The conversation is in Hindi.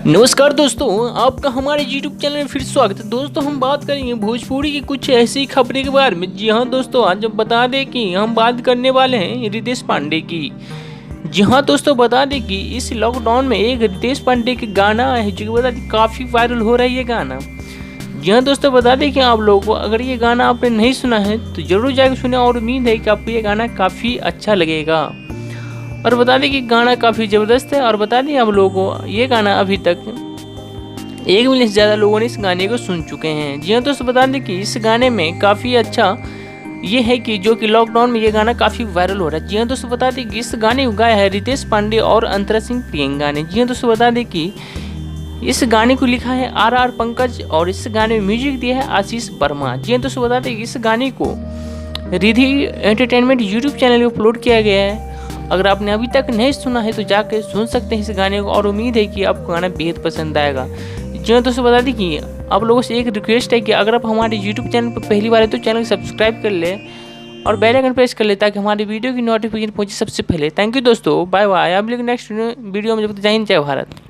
नमस्कार दोस्तों, आपका हमारे YouTube चैनल में फिर स्वागत है। दोस्तों हम बात करेंगे भोजपुरी की कुछ ऐसी खबरें के बारे में। जी हाँ दोस्तों, आज हम बता दें कि हम बात करने वाले हैं रितेश पांडे की। जी हाँ दोस्तों, बता दें कि इस लॉकडाउन में एक रितेश पांडे का गाना है जो बता दें काफ़ी वायरल हो रहा है ये गाना। जी हाँ दोस्तों, बता दें कि आप लोगों को अगर ये गाना आपने नहीं सुना है तो ज़रूर जाकर सुने और उम्मीद है कि आपको ये गाना काफ़ी अच्छा लगेगा। और बता दें कि गाना काफ़ी ज़बरदस्त है। और बता दें आप लोगों को ये गाना अभी तक 1 मिलियन से ज़्यादा लोगों ने इस गाने को सुन चुके हैं। जी हाँ दोस्तों, बता दें कि इस गाने में काफ़ी अच्छा ये है कि जो कि लॉकडाउन में ये गाना काफ़ी वायरल हो रहा है। जी हाँ दोस्तों, बता दें कि इस गाने को गाया है रितेश पांडे और अंतरा सिंह प्रियंका ने। जी हाँ दोस्तों, बता दें कि इस गाने को लिखा है RR पंकज और इस गाने में म्यूजिक दिया है आशीष वर्मा। जी हाँ दोस्तों, बता दें कि इस गाने को रिधि एंटरटेनमेंट YouTube चैनल पर अपलोड किया गया है। अगर आपने अभी तक नहीं सुना है तो जाकर सुन सकते हैं इस गाने को और उम्मीद है कि आपको गाना बेहद पसंद आएगा। जी हाँ दोस्तों, बता दें कि आप लोगों से एक रिक्वेस्ट है कि अगर आप हमारे YouTube चैनल पर पहली बार है तो चैनल को सब्सक्राइब कर ले और बेल आइकन प्रेस कर ले ताकि हमारी वीडियो की नोटिफिकेशन पहुंचे सबसे पहले। थैंक यू दोस्तों, बाय बाय। आप लोग नेक्स्ट वीडियो में जब तक जय हिंद जय भारत।